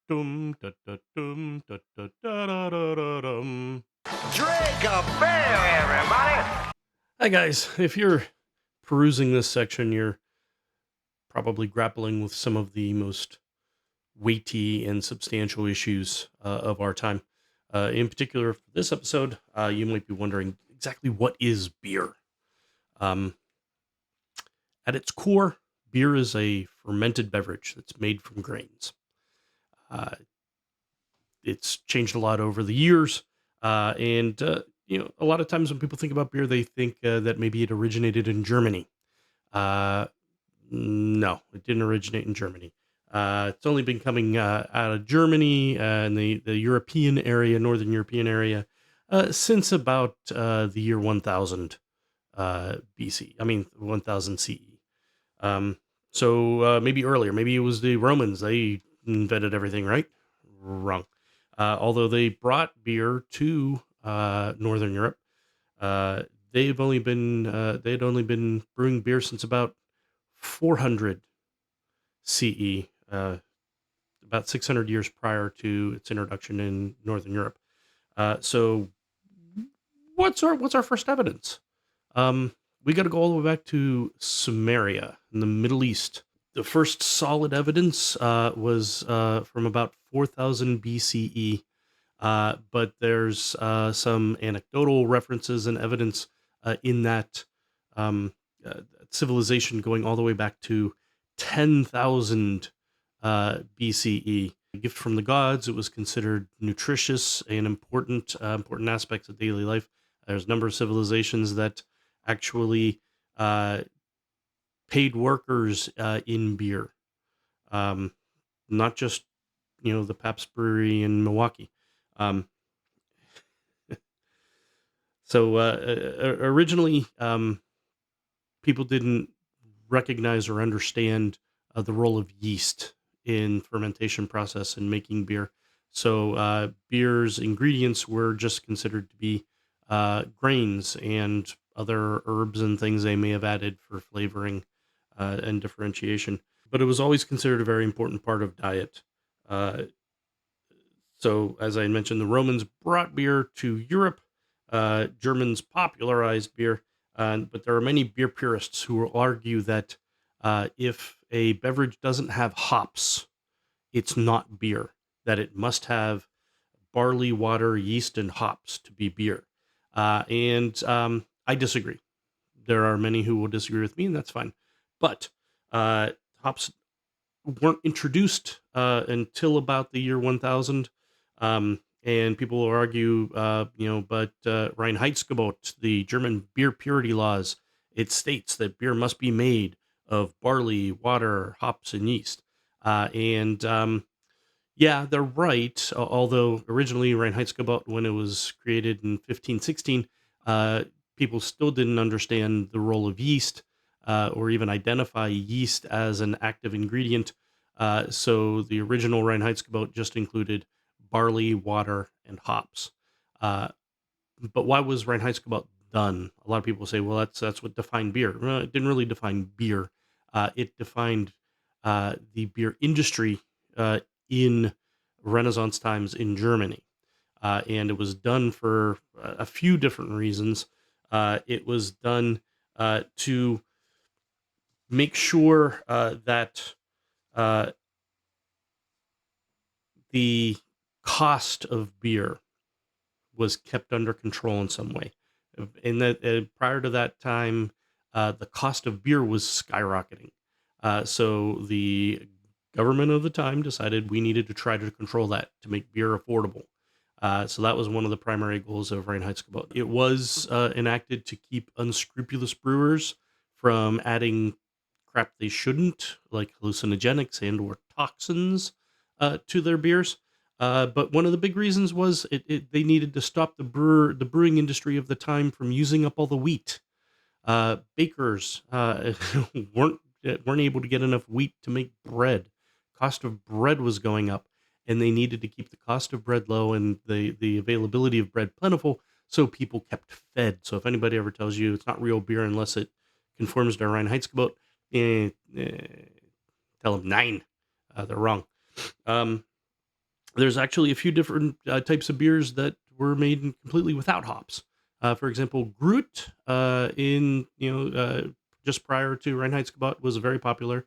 Dum, da, da, dum, da, da, da, da, da, da, dum. Drink a beer, everybody. Hi, guys. If you're perusing this section, you're probably grappling with some of the most weighty and substantial issues of our time. In particular, for this episode, you might be wondering exactly what is beer? Um, at its core, beer is a fermented beverage that's made from grains. Uh, it's changed a lot over the years. A lot of times when people think about beer, they think that maybe it originated in Germany. Uh, no, it didn't originate in Germany. It's only been coming out of Germany and the European area, Northern European area, since about the year 1000 BC. I mean, 1000 CE. So maybe earlier, maybe it was the Romans. They invented everything, right? Wrong. Although they brought beer to Northern Europe, uh, they'd only been brewing beer since about 400 CE, about 600 years prior to its introduction in Northern Europe. So what's our first evidence? Um, we got to go all the way back to Sumeria in the Middle East. The first solid evidence was from about 4000 BCE, but there's some anecdotal references and evidence in that um, uh, civilization going all the way back to 10,000 BCE. A gift from the gods. It was considered nutritious and important aspects of daily life. There's a number of civilizations that actually uh, paid workers in beer, um, not just the Pabst Brewery in Milwaukee. Um, Originally, people didn't recognize or understand the role of yeast in fermentation process and making beer. So beer's ingredients were just considered to be grains and other herbs and things they may have added for flavoring and differentiation. But it was always considered a very important part of diet. Uh, so, as I mentioned, the Romans brought beer to Europe. Germans popularized beer, but there are many beer purists who will argue that if a beverage doesn't have hops, it's not beer. That it must have barley, water, yeast, and hops to be beer. And I disagree. There are many who will disagree with me, and that's fine. But uh, hops weren't introduced until about the year 1000. And people will argue, but Reinheitsgebot, the German beer purity laws, it states that beer must be made of barley, water, hops, and yeast. And yeah, they're right. Although originally Reinheitsgebot, when it was created in 1516, uh, people still didn't understand the role of yeast or even identify yeast as an active ingredient. So the original Reinheitsgebot just included barley, water, and hops. Uh, but why was Reinheitsgebot done? A lot of people say, well, that's what defined beer. Well, it didn't really define beer. It defined the beer industry in Renaissance times in Germany. And it was done for a few different reasons. It was done to make sure that uh, the cost of beer was kept under control in some way. And that prior to that time, the cost of beer was skyrocketing. So the government of the time decided we needed to try to control that to make beer affordable. So that was one of the primary goals of Reinheitsgebot. It was enacted to keep unscrupulous brewers from adding crap they shouldn't, like hallucinogenics and or toxins, to their beers. But one of the big reasons was they needed to stop the brewing industry of the time from using up all the wheat. Bakers weren't able to get enough wheat to make bread. Cost of bread was going up, and they needed to keep the cost of bread low and the availability of bread plentiful, so people kept fed. So if anybody ever tells you it's not real beer unless it conforms to Reinheitsgebot, eh, eh, tell them nine. They're wrong. Um, There's actually a few different types of beers that were made completely without hops. For example, Groot in just prior to Reinheitsgebot was very popular.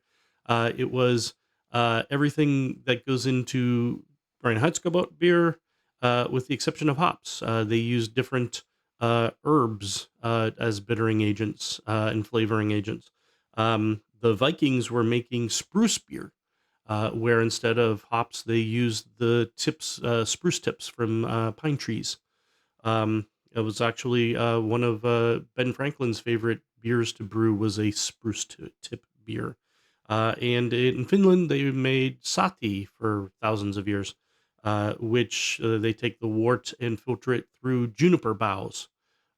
It was everything that goes into Reinheitsgebot beer, with the exception of hops. They use different herbs as bittering agents and flavoring agents. The Vikings were making spruce beer, where instead of hops, they used the tips, spruce tips from pine trees. It was actually one of Ben Franklin's favorite beers to brew was a tip beer. And in Finland, they made sati for thousands of years, which they take the wort and filter it through juniper boughs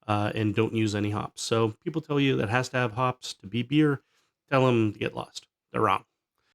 and don't use any hops. So people tell you that has to have hops to be beer. Tell them to get lost. They're wrong.